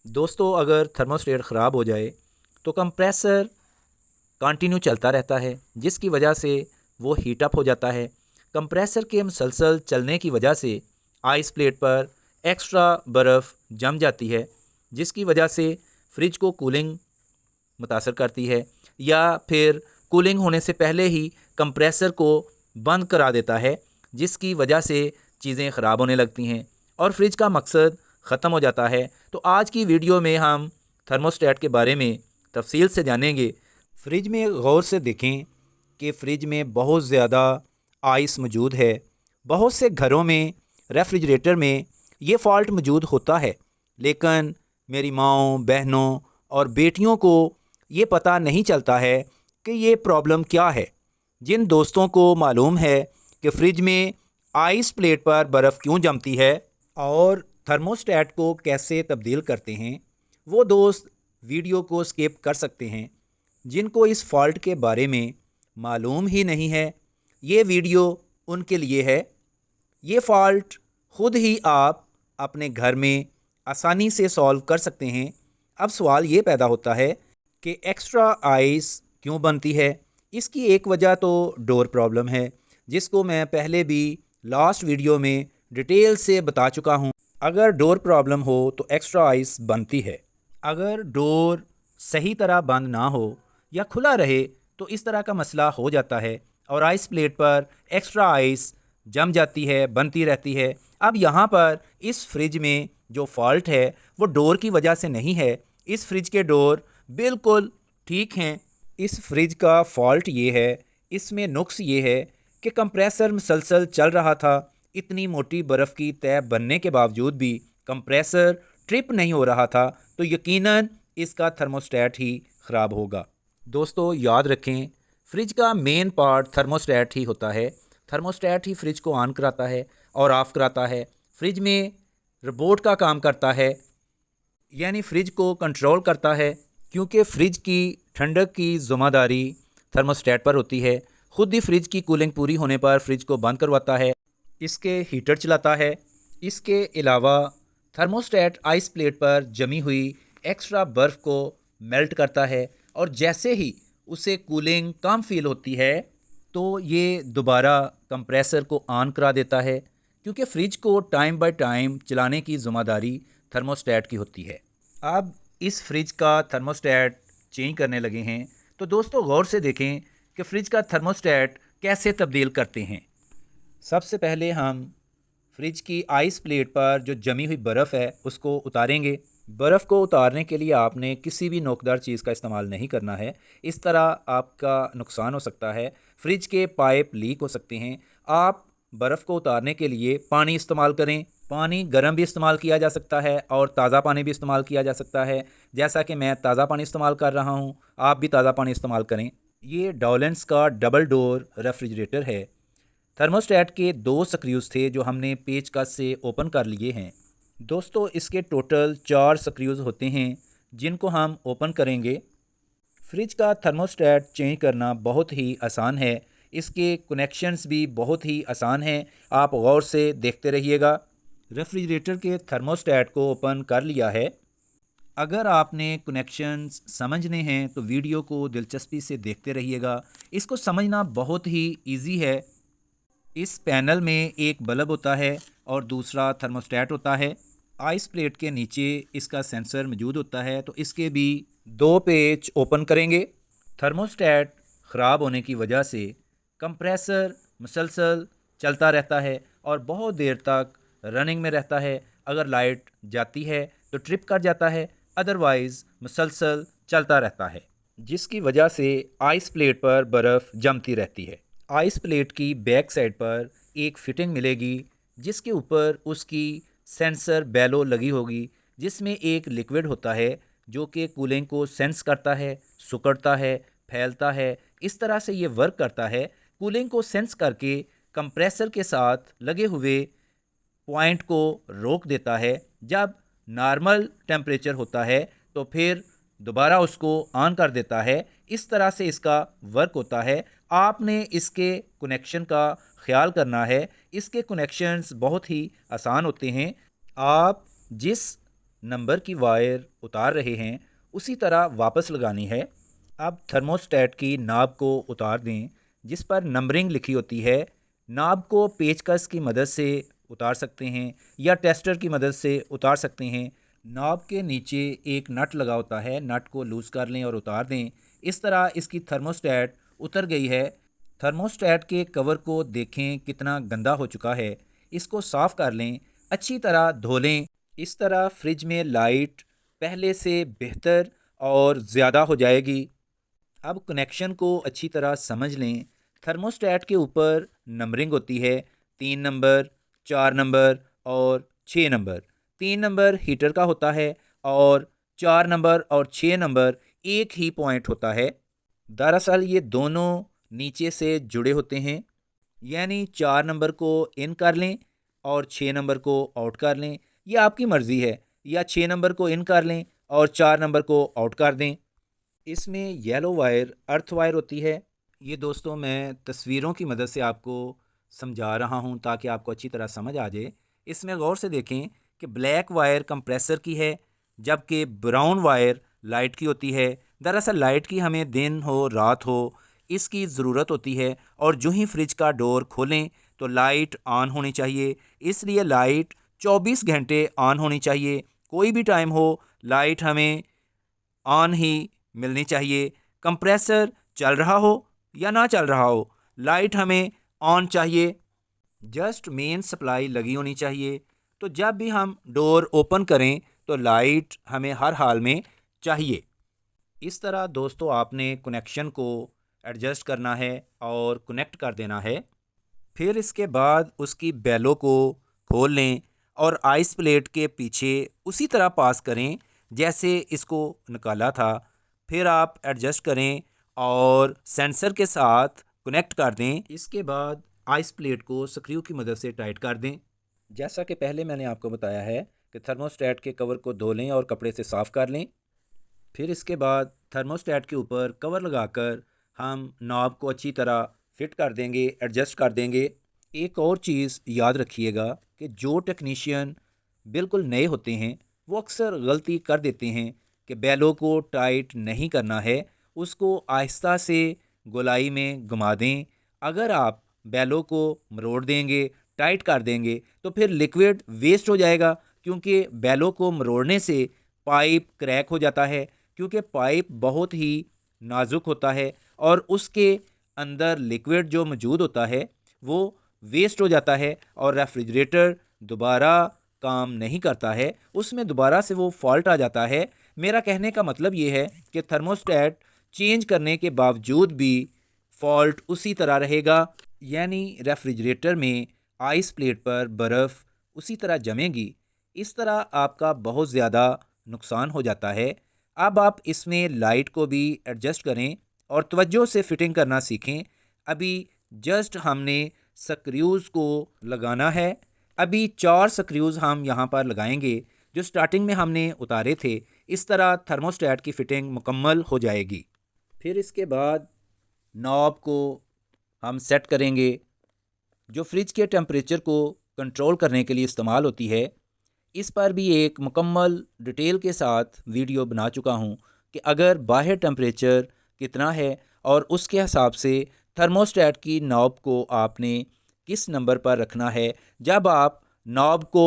दोस्तों, अगर थर्मोस्टेट ख़राब हो जाए तो कंप्रेसर कंटिन्यू चलता रहता है, जिसकी वजह से वो हीट अप हो जाता है। कंप्रेसर के मुसलसल चलने की वजह से आइस प्लेट पर एक्स्ट्रा बर्फ़ जम जाती है, जिसकी वजह से फ्रिज को कूलिंग मुतासर करती है, या फिर कूलिंग होने से पहले ही कंप्रेसर को बंद करा देता है, जिसकी वजह से चीज़ें ख़राब होने लगती हैं और फ्रिज का मकसद ख़त्म हो जाता है। तो आज की वीडियो में हम थर्मोस्टेट के बारे में तफसील से जानेंगे। फ्रिज में गौर से देखें कि फ़्रिज में बहुत ज़्यादा आइस मौजूद है। बहुत से घरों में रेफ्रिजरेटर में ये फ़ॉल्ट मौजूद होता है, लेकिन मेरी माँओं, बहनों और बेटियों को ये पता नहीं चलता है कि ये प्रॉब्लम क्या है। जिन दोस्तों को मालूम है कि फ़्रिज में आइस प्लेट पर बर्फ़ क्यों जमती है और थर्मोस्टेट को कैसे तब्दील करते हैं, वो दोस्त वीडियो को स्किप कर सकते हैं। जिनको इस फॉल्ट के बारे में मालूम ही नहीं है, ये वीडियो उनके लिए है। ये फॉल्ट ख़ुद ही आप अपने घर में आसानी से सॉल्व कर सकते हैं। अब सवाल ये पैदा होता है कि एक्स्ट्रा आइस क्यों बनती है। इसकी एक वजह तो डोर प्रॉब्लम है, जिसको मैं पहले भी लास्ट वीडियो में डिटेल से बता चुका हूँ। अगर डोर प्रॉब्लम हो तो एक्स्ट्रा आइस बनती है। अगर डोर सही तरह बंद ना हो या खुला रहे तो इस तरह का मसला हो जाता है और आइस प्लेट पर एक्स्ट्रा आइस जम जाती है, बनती रहती है। अब यहाँ पर इस फ्रिज में जो फॉल्ट है वो डोर की वजह से नहीं है। इस फ्रिज के डोर बिल्कुल ठीक हैं। इस फ्रिज का फॉल्ट ये है, इसमें नुक्स ये है कि कंप्रेसर मुसलसल चल रहा था। इतनी मोटी बर्फ़ की तह बनने के बावजूद भी कंप्रेसर ट्रिप नहीं हो रहा था, तो यकीनन इसका थर्मोस्टेट ही ख़राब होगा। दोस्तों, याद रखें, फ्रिज का मेन पार्ट थर्मोस्टेट ही होता है। थर्मोस्टेट ही फ्रिज को ऑन कराता है और ऑफ़ कराता है। फ्रिज में रोबोट का काम करता है, यानी फ्रिज को कंट्रोल करता है, क्योंकि फ्रिज की ठंडक की ज़िम्मेदारी थर्मोस्टेट पर होती है। ख़ुद ही फ्रिज की कूलिंग पूरी होने पर फ्रिज को बंद करवाता है, इसके हीटर चलाता है। इसके अलावा थर्मोस्टेट आइस प्लेट पर जमी हुई एक्स्ट्रा बर्फ़ को मेल्ट करता है, और जैसे ही उसे कूलिंग कम फील होती है तो ये दोबारा कंप्रेसर को ऑन करा देता है, क्योंकि फ्रिज को टाइम बाय टाइम चलाने की ज़िम्मेदारी थर्मोस्टेट की होती है। अब इस फ्रिज का थर्मोस्टेट चेंज करने लगे हैं, तो दोस्तों गौर से देखें कि फ्रिज का थर्मोस्टेट कैसे तब्दील करते हैं। सबसे पहले हम फ्रिज की आइस प्लेट पर जो जमी हुई बर्फ़ है उसको उतारेंगे। बर्फ़ को उतारने के लिए आपने किसी भी नोकदार चीज़ का इस्तेमाल नहीं करना है। इस तरह आपका नुकसान हो सकता है, फ्रिज के पाइप लीक हो सकते हैं। आप बर्फ़ को उतारने के लिए पानी इस्तेमाल करें। पानी गर्म भी इस्तेमाल किया जा सकता है और ताज़ा पानी भी इस्तेमाल किया जा सकता है। जैसा कि मैं ताज़ा पानी इस्तेमाल कर रहा हूँ, आप भी ताज़ा पानी इस्तेमाल करें। ये डॉलेंस का डबल डोर रेफ्रिजरेटर है। थर्मोस्टेट के 2 स्क्रूज़ थे जो हमने पेचकस से ओपन कर लिए हैं। दोस्तों, इसके टोटल 4 स्क्रूज़ होते हैं जिनको हम ओपन करेंगे। फ्रिज का थर्मोस्टेट चेंज करना बहुत ही आसान है। इसके कनेक्शंस भी बहुत ही आसान हैं। आप गौर से देखते रहिएगा। रेफ्रिजरेटर के थर्मोस्टेट को ओपन कर लिया है। अगर आपने कनेक्शंस समझने हैं तो वीडियो को दिलचस्पी से देखते रहिएगा। इसको समझना बहुत ही इजी है। इस पैनल में एक बल्ब होता है और दूसरा थर्मोस्टेट होता है। आइस प्लेट के नीचे इसका सेंसर मौजूद होता है, तो इसके भी 2 पेच ओपन करेंगे। थर्मोस्टेट ख़राब होने की वजह से कंप्रेसर मुसलसल चलता रहता है और बहुत देर तक रनिंग में रहता है। अगर लाइट जाती है तो ट्रिप कर जाता है, अदरवाइज़ मुसलसल चलता रहता है, जिसकी वजह से आइस प्लेट पर बर्फ़ जमती रहती है। आइस प्लेट की बैक साइड पर एक फिटिंग मिलेगी, जिसके ऊपर उसकी सेंसर बैलो लगी होगी, जिसमें एक लिक्विड होता है जो कि कूलिंग को सेंस करता है, सुकड़ता है, फैलता है। इस तरह से ये वर्क करता है। कूलिंग को सेंस करके कंप्रेसर के साथ लगे हुए पॉइंट को रोक देता है। जब नॉर्मल टेम्परेचर होता है तो फिर दोबारा उसको ऑन कर देता है। इस तरह से इसका वर्क होता है। आपने इसके कनेक्शन का ख्याल करना है। इसके कनेक्शंस बहुत ही आसान होते हैं। आप जिस नंबर की वायर उतार रहे हैं उसी तरह वापस लगानी है। अब थर्मोस्टेट की नाब को उतार दें जिस पर नंबरिंग लिखी होती है। नाब को पेचकस की मदद से उतार सकते हैं या टेस्टर की मदद से उतार सकते हैं। नाब के नीचे एक नट लगा होता है, नट को लूज़ कर लें और उतार दें। इस तरह इसकी थर्मोस्टेट उतर गई है। थर्मोस्टेट के कवर को देखें कितना गंदा हो चुका है, इसको साफ़ कर लें, अच्छी तरह धो लें। इस तरह फ्रिज में लाइट पहले से बेहतर और ज़्यादा हो जाएगी। अब कनेक्शन को अच्छी तरह समझ लें। थर्मोस्टेट के ऊपर नंबरिंग होती है, 3 नंबर, 4 नंबर और 6 नंबर। 3 नंबर हीटर का होता है और 4 नंबर और 6 नंबर एक ही पॉइंट होता है। दरअसल ये दोनों नीचे से जुड़े होते हैं, यानी 4 नंबर को इन कर लें और 6 नंबर को आउट कर लें। यह आपकी मर्ज़ी है, या 6 नंबर को इन कर लें और 4 नंबर को आउट कर दें। इसमें येलो वायर अर्थ वायर होती है। ये दोस्तों मैं तस्वीरों की मदद से आपको समझा रहा हूँ ताकि आपको अच्छी तरह समझ आ जाए। इसमें गौर से देखें कि ब्लैक वायर कंप्रेसर की है, जबकि ब्राउन वायर लाइट की होती है। दरअसल लाइट की हमें दिन हो रात हो इसकी ज़रूरत होती है, और जो ही फ्रिज का डोर खोलें तो लाइट ऑन होनी चाहिए। इसलिए लाइट 24 घंटे ऑन होनी चाहिए। कोई भी टाइम हो लाइट हमें ऑन ही मिलनी चाहिए। कंप्रेसर चल रहा हो या ना चल रहा हो, लाइट हमें ऑन चाहिए। जस्ट मेन सप्लाई लगी होनी चाहिए। तो जब भी हम डोर ओपन करें तो लाइट हमें हर हाल में चाहिए। इस तरह दोस्तों आपने कनेक्शन को एडजस्ट करना है और कनेक्ट कर देना है। फिर इसके बाद उसकी बेलों को खोल लें और आइस प्लेट के पीछे उसी तरह पास करें जैसे इसको निकाला था। फिर आप एडजस्ट करें और सेंसर के साथ कनेक्ट कर दें। इसके बाद आइस प्लेट को स्क्रू की मदद से टाइट कर दें। जैसा कि पहले मैंने आपको बताया है कि थर्मोस्टेट के कवर को धो लें और कपड़े से साफ़ कर लें। फिर इसके बाद थर्मोस्टेट के ऊपर कवर लगाकर हम नॉब को अच्छी तरह फिट कर देंगे, एडजस्ट कर देंगे। एक और चीज़ याद रखिएगा कि जो टेक्नीशियन बिल्कुल नए होते हैं वो अक्सर गलती कर देते हैं कि बैलों को टाइट नहीं करना है, उसको आहिस्ता से गोलाई में घुमा दें। अगर आप बैलों को मरोड़ देंगे, टाइट कर देंगे तो फिर लिक्विड वेस्ट हो जाएगा, क्योंकि बैलों को मरोड़ने से पाइप क्रैक हो जाता है, क्योंकि पाइप बहुत ही नाजुक होता है और उसके अंदर लिक्विड जो मौजूद होता है वो वेस्ट हो जाता है और रेफ्रिजरेटर दोबारा काम नहीं करता है, उसमें दोबारा से वो फॉल्ट आ जाता है। मेरा कहने का मतलब ये है कि थर्मोस्टेट चेंज करने के बावजूद भी फॉल्ट उसी तरह रहेगा, यानी रेफ्रिजरेटर में आइस प्लेट पर बर्फ़ उसी तरह जमेगी। इस तरह आपका बहुत ज़्यादा नुकसान हो जाता है। अब आप इसमें लाइट को भी एडजस्ट करें और तवज्जो से फिटिंग करना सीखें। अभी जस्ट हमने स्क्रूज़ को लगाना है। अभी 4 स्क्रूज़ हम यहाँ पर लगाएंगे जो स्टार्टिंग में हमने उतारे थे। इस तरह थर्मोस्टेट की फ़िटिंग मुकम्मल हो जाएगी। फिर इसके बाद नॉब को हम सेट करेंगे जो फ्रिज के टेम्परेचर को कंट्रोल करने के लिए इस्तेमाल होती है। इस पर भी एक मुकम्मल डिटेल के साथ वीडियो बना चुका हूँ कि अगर बाहर टेम्परेचर कितना है और उसके हिसाब से थर्मोस्टेट की नॉब को आपने किस नंबर पर रखना है। जब आप नॉब को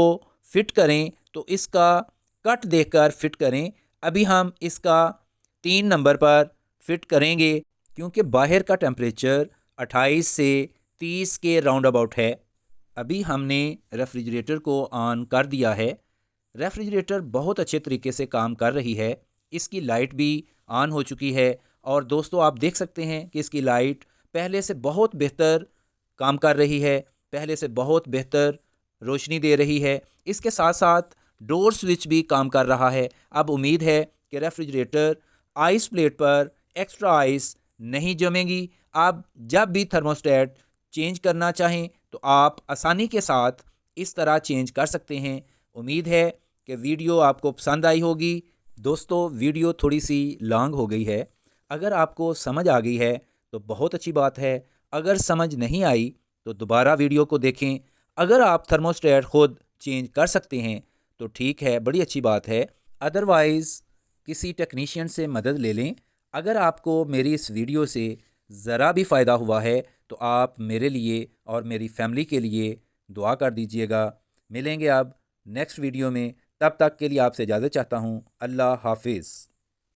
फ़िट करें तो इसका कट देखकर फ़िट करें। अभी हम इसका 3 नंबर पर फ़िट करेंगे क्योंकि बाहर का टेम्परेचर 28 से 30 के राउंड अबाउट है। अभी हमने रेफ्रिजरेटर को ऑन कर दिया है। रेफ्रिजरेटर बहुत अच्छे तरीके से काम कर रही है। इसकी लाइट भी ऑन हो चुकी है और दोस्तों आप देख सकते हैं कि इसकी लाइट पहले से बहुत बेहतर काम कर रही है, पहले से बहुत बेहतर रोशनी दे रही है। इसके साथ साथ डोर स्विच भी काम कर रहा है। अब उम्मीद है कि रेफ्रिजरेटर आइस प्लेट पर एक्स्ट्रा आइस नहीं जमेगी। आप जब भी थर्मोस्टेट चेंज करना चाहें तो आप आसानी के साथ इस तरह चेंज कर सकते हैं। उम्मीद है कि वीडियो आपको पसंद आई होगी। दोस्तों वीडियो थोड़ी सी लॉन्ग हो गई है। अगर आपको समझ आ गई है तो बहुत अच्छी बात है। अगर समझ नहीं आई तो दोबारा वीडियो को देखें। अगर आप थर्मोस्टेट ख़ुद चेंज कर सकते हैं तो ठीक है, बड़ी अच्छी बात है। अदरवाइज़ किसी टेक्नीशियन से मदद ले लें। अगर आपको मेरी इस वीडियो से ज़रा भी फ़ायदा हुआ है तो आप मेरे लिए और मेरी फैमिली के लिए दुआ कर दीजिएगा। मिलेंगे अब नेक्स्ट वीडियो में, तब तक के लिए आपसे इजाज़त चाहता हूँ। अल्लाह हाफिज़।